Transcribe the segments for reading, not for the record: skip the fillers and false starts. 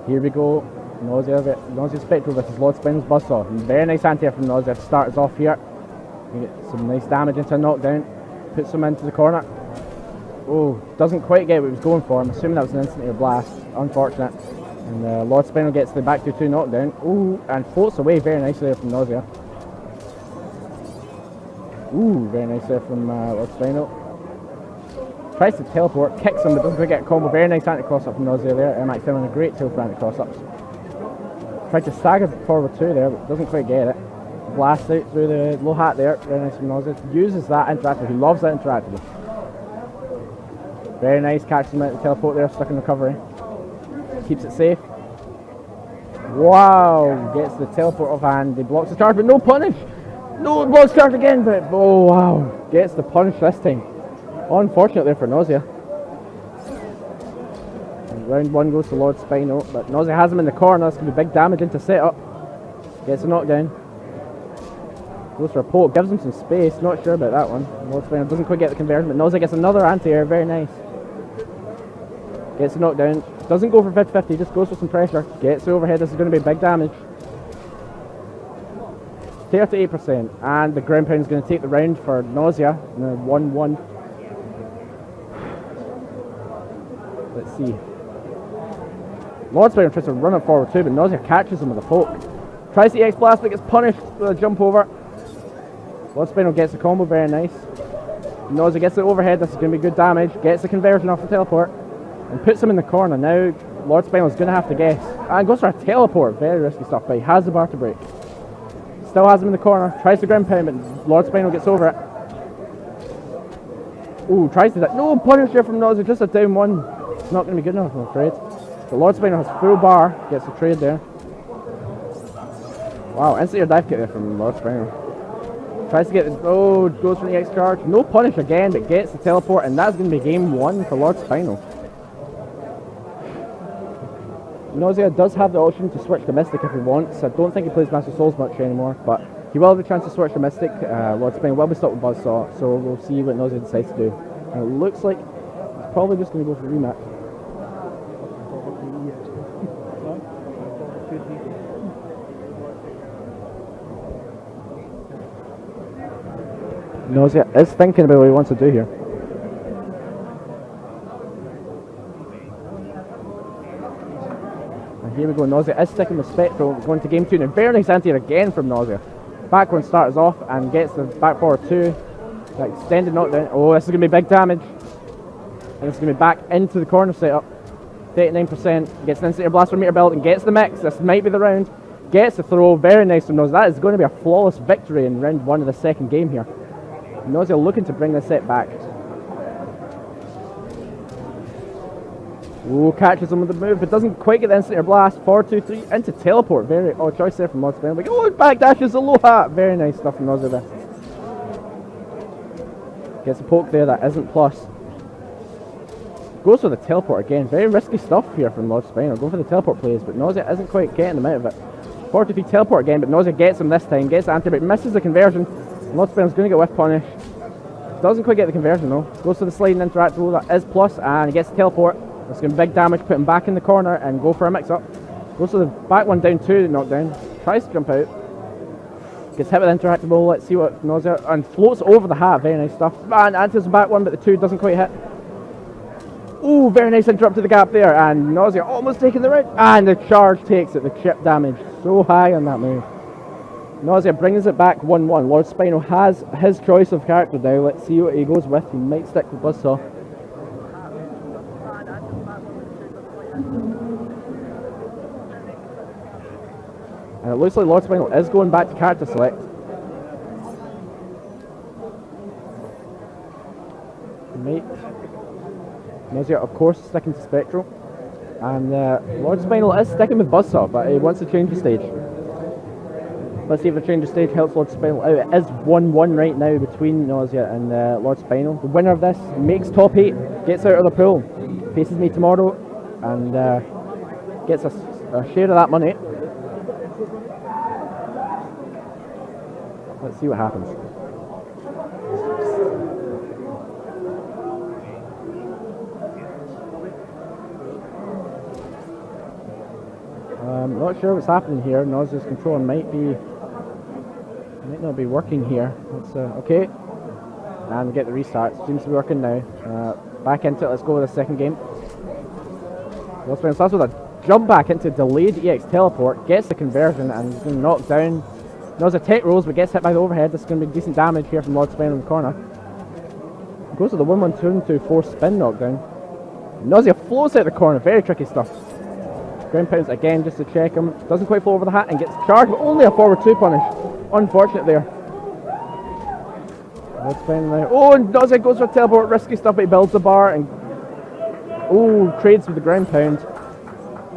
Here we go. Nausea Spectral versus LordSpinal's Buzzsaw. Very nice anti-air from Nausea to start us off here. You get some nice damage into a knockdown. Puts him into the corner. Oh, doesn't quite get what he was going for. I'm assuming that was an instant air blast. Unfortunate. And LordSpinal gets the back 2-2 knockdown. Ooh, and floats away very nicely there from Nausea. Ooh, very nice there from LordSpinal. Tries to teleport, kicks him, but doesn't quite get a combo. Very nice anti-cross up from Nausea there. MKXL in a great tail for anti-cross ups. Tried to stagger forward 2 there, but doesn't quite get it. Blast out through the low hat there. Very nice from Nausea. Uses that interactive. He loves that interactive. Very nice. Catches him out the teleport there, stuck in recovery. Keeps it safe. Wow! Gets the teleport off hand. He blocks the charge, but no punish! No, blocks charge again, but oh wow! Gets the punish this time. Unfortunate there for Nausea. And round 1 goes to LordSpinal, but Nausea has him in the corner. That's going to be big damage into setup. Gets a knockdown. Goes for a poke, gives him some space. Not sure about that one. LordSpinal doesn't quite get the conversion, but Nausea gets another anti-air. Very nice. Gets a knockdown. Doesn't go for 50-50, just goes for some pressure. Gets the overhead. This is going to be big damage. 38%, and the ground pound is going to take the round for Nausea in a 1-1. Let's see. LordSpinal tries to run it forward too, but Nausea catches him with a poke. Tries the EX blast, but gets punished with a jump over. LordSpinal gets the combo, very nice. Nausea gets the overhead, this is going to be good damage. Gets the conversion off the teleport and puts him in the corner. Now LordSpinal is going to have to guess. And goes for a teleport, very risky stuff, but he has the bar to break. Still has him in the corner, tries the ground pound, but LordSpinal gets over it. Ooh, tries to that. No punish here from Nausea, just a down 1. It's not going to be good enough, I'm afraid. But LordSpinal has full bar, gets the trade there. Wow, instant air dive kick there from LordSpinal. Tries to get the, oh, goes for the EX charge. No punish again, but gets the teleport, and that's going to be game 1 for LordSpinal. Nausea does have the option to switch to Mystic if he wants. I don't think he plays Master Souls much anymore, but he will have the chance to switch to Mystic. LordSpinal will be stopped with Buzzsaw, so we'll see what Nausea decides to do. And it looks like he's probably just going to go for a rematch. Nausea is thinking about what he wants to do here. And here we go, Nausea is sticking with Spectral, going to game 2. Now, very nice anti-air again from Nausea. Back one starts off and gets the back forward 2. That extended knockdown. Oh, this is going to be big damage. And it's going to be back into the corner setup. 39%. Gets an instant air blast from meter belt and gets the mix. This might be the round. Gets the throw. Very nice from Nausea. That is going to be a flawless victory in round 1 of the second game here. Nausea looking to bring this set back. Ooh, catches him with the move, but doesn't quite get the instant air blast. 4-2-3 into teleport. Very odd choice there from LordSpinal. Like, oh, back dashes a low hat. Very nice stuff from Nausea there. Gets a poke there, that isn't plus. Goes for the teleport again. Very risky stuff here from LordSpinal. Go for the teleport plays, but Nausea isn't quite getting him out of it. 4-2-3 teleport again, but Nausea gets him this time. Gets the anti-break, misses the conversion. LordSpinal's going to get whiff punish. Doesn't quite get the conversion though. Goes to the sliding interactable, that is plus, and he gets the teleport. It's going to be big damage, put him back in the corner and go for a mix up. Goes to the back one down 2 knockdown. Tries to jump out. Gets hit with the interactable, let's see what Nausea, and floats over the hat, very nice stuff. And answers the back one, but the 2 doesn't quite hit. Ooh, very nice interrupt to the gap there, and Nausea almost taking the round. And the charge takes it, the chip damage so high on that move. Nausea brings it back 1-1. LordSpinal has his choice of character now. Let's see what he goes with. He might stick with Buzzsaw. And it looks like LordSpinal is going back to character select. Nausea, of course, sticking to Spectral. And LordSpinal is sticking with Buzzsaw, but he wants to change the stage. Let's see if the change of stage helps LordSpinal out. It is 1-1 right now between Nausea and LordSpinal. The winner of this makes top 8, gets out of the pool, faces me tomorrow, and gets a share of that money. Let's see what happens. Not sure what's happening here. Nausea's controller might not be working here. Let's okay. And get the restart. Seems to be working now. Back into it. Let's go with the second game. LordSpinal starts with a jump back into delayed EX teleport. Gets the conversion and is going to knock down. Nausea tech rolls but gets hit by the overhead. This is going to be decent damage here from LordSpinal in the corner. Goes to the 1-1-2-2-4 spin knockdown. Nausea flows out the corner. Very tricky stuff. Ground pounds again just to check him. Doesn't quite flow over the hat and gets charged, but only a forward 2 punish. Unfortunate there. Oh, and Nausea goes for a teleport. Risky stuff, but he builds the bar and trades with the ground pound.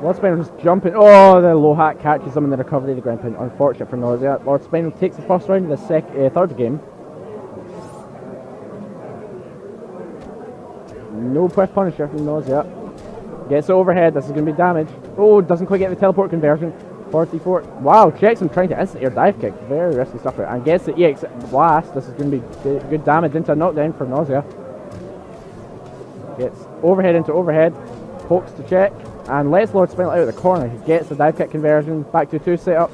LordSpinal just jumping. Oh, the low hat catches him in the recovery of the ground pound. Unfortunate for Nausea. LordSpinal takes the first round of the third game. No press punisher from Nausea. Gets overhead. This is going to be damage. Oh, doesn't quite get the teleport conversion. 44. Wow, checks him trying to instant air dive kick. Very risky stuff there. And gets the EX blast. This is going to be good damage into a knockdown for Nausea. Gets overhead into overhead. Pokes to check. And lets LordSpinal out of the corner. He gets the dive kick conversion. Back to 2 setup.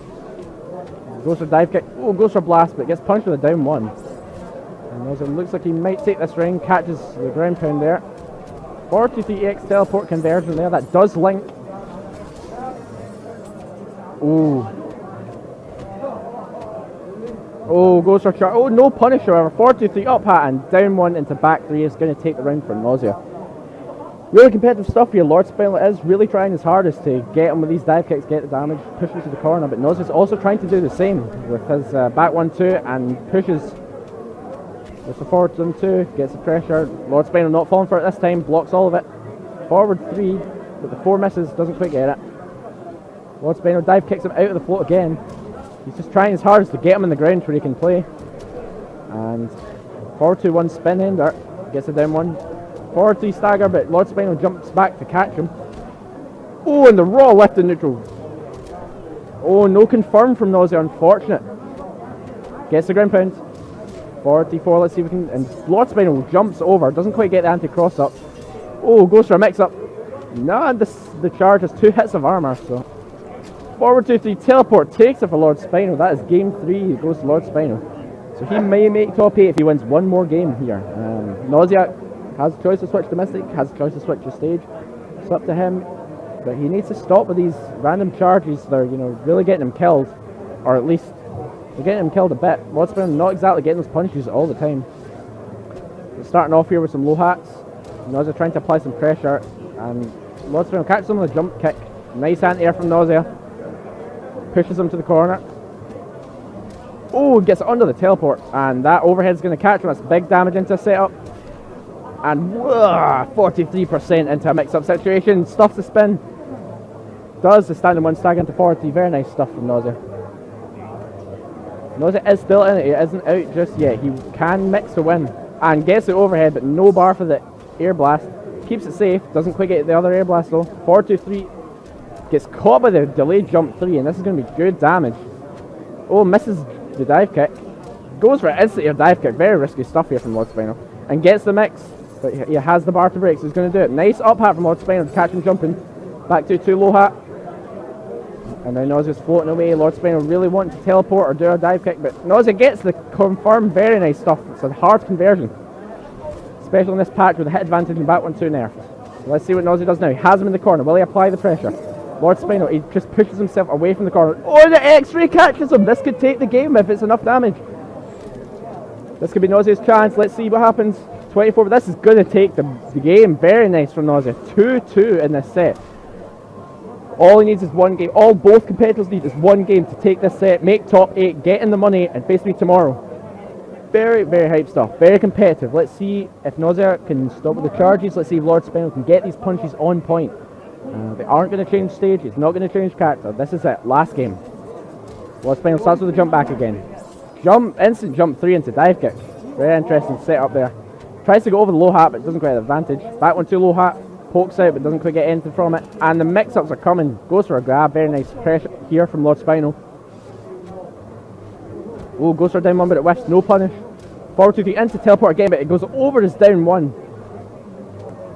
Goes for dive kick. Oh, goes for blast, but gets punched with a down 1. And Nausea looks like he might take this ring. Catches the ground pound there. 43 EX teleport conversion there. That does link. Oh, goes for charge. Oh, no punish, however. 43 up hat and down 1 into back 3 is going to take the round for Nausea. Really competitive stuff here. LordSpinal is really trying his hardest to get him with these dive kicks, get the damage, push him to the corner, but Nausea's also trying to do the same with his back 1-2 and pushes. There's the forward 1-2, gets the pressure. LordSpinal not falling for it this time, blocks all of it. Forward 3, but the 4 misses, doesn't quite get it. LordSpinal dive kicks him out of the float again. He's just trying his hardest to get him in the ground where he can play. And forward 2-1 spin ender, gets a down 1. Forward 3 stagger, but LordSpinal jumps back to catch him. Oh, and the raw lift in neutral. Oh, no confirm from Nausea, unfortunate. Gets the ground pound. Forward 3-4, let's see if we can. And LordSpinal jumps over, doesn't quite get the anti-cross up. Oh, goes for a mix up. Nah, the charge has 2 hits of armor, so. Forward 2-3 teleport takes it for LordSpinal. That is game 3. It goes to LordSpinal. So he may make top 8 if he wins one more game here. Nausea has a choice to switch to Mystic, has a choice to switch to stage. It's up to him. But he needs to stop with these random charges that are, really getting him killed. Or at least, they're getting him killed a bit. LordSpinal not exactly getting those punches all the time. We're starting off here with some low hats. Nausea trying to apply some pressure. And LordSpinal catches him with a jump kick. Nice anti-air from Nausea. Pushes him to the corner. Oh, gets under the teleport. And that overhead's going to catch him. That's big damage into a setup. And 43% into a mix-up situation. Stuffs the spin. Does the standing 1 stag into 40. Very nice stuff from Nausea. Nausea is still in it. He isn't out just yet. He can mix to win. And gets the overhead, but no bar for the air blast. Keeps it safe. Doesn't quite get the other air blast though. 4-2-3. Gets caught by the delayed jump 3, and this is going to be good damage. Oh, misses the dive kick. Goes for an instant air dive kick. Very risky stuff here from LordSpinal. And gets the mix. But he has the bar to break, so he's going to do it. Nice up hat from LordSpinal to catch him jumping. Back to 2 low hat. And now Nausea's floating away. LordSpinal really wanting to teleport or do a dive kick, but Nausea gets the confirmed. Very nice stuff. It's a hard conversion. Especially in this patch with the hit advantage and back 1-2 nerfed. So let's see what Nausea does now. He has him in the corner. Will he apply the pressure? LordSpinal, he just pushes himself away from the corner. Oh, the X-ray catches him! This could take the game if it's enough damage. This could be Nausea's chance. Let's see what happens. 24, but this is going to take the game. Very nice from Nausea. 2-2 in this set. All he needs is one game. All both competitors need is one game to take this set, make top 8, get in the money, and face me tomorrow. Very, very hype stuff. Very competitive. Let's see if Nausea can stop with the charges. Let's see if LordSpinal can get these punches on point. They aren't going to change stage. It's not going to change character. This is it. Last game. LordSpinal starts with a jump back again. Instant jump 3 into dive kick. Very interesting setup there. Tries to go over the low hat, but doesn't quite have advantage. Back 1-2 low hat. Pokes out, but doesn't quite get anything from it. And the mix-ups are coming. Goes for a grab. Very nice pressure here from LordSpinal. Oh, goes for a down 1, but it whiffs. No punish. Forward 2-3 into teleport again, but it goes over his down 1.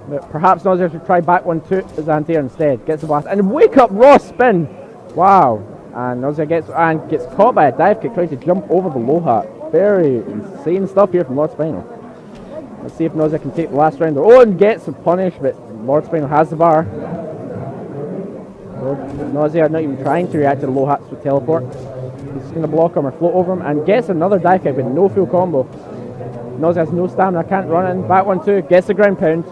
But perhaps Nausea should try back 1-2 as anti-air instead. Gets the blast. And wake up raw spin. Wow. And Nausea gets caught by a dive kick trying to jump over the low hat. Very insane stuff here from LordSpinal. Let's see if Nausea can take the last round. Oh, and gets a punish, but LordSpinal has the bar. Nausea not even trying to react to the low hats with teleport. He's going to block him or float over him and gets another dive kick with no full combo. Nausea has no stamina, can't run in. Back 1-2, gets the ground pound.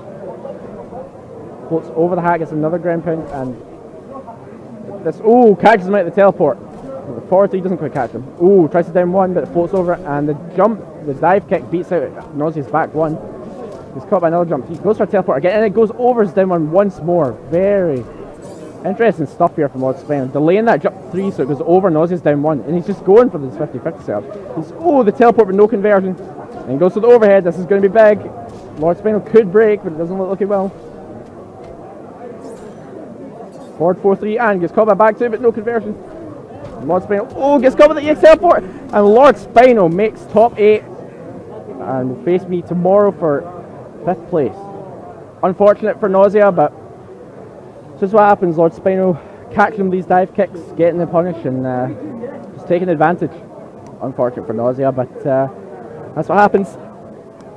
Floats over the hat, gets another ground pound, and this, catches him out of the teleport. The forward three doesn't quite catch him. Tries to down one, but it floats over, and the dive kick beats out Nausea's back one. He's caught by another jump. He goes for a teleport again, and it goes over his down one once more. Very interesting stuff here from LordSpinal. Delaying that jump 3 so it goes over Nausea's down 1, and he's just going for this 50-50 setup. He's, the teleport with no conversion. And he goes to the overhead. This is going to be big. LordSpinal could break, but it doesn't look looking well. Forward 4-3 and gets caught by back 2, but no conversion. LordSpinal, gets caught with the EX teleport. And LordSpinal makes top 8 and will face me tomorrow for 5th place. Unfortunate for Nausea, but this is what happens. LordSpinal catching these dive kicks, getting the punish, and just taking advantage. Unfortunate for Nausea, but that's what happens.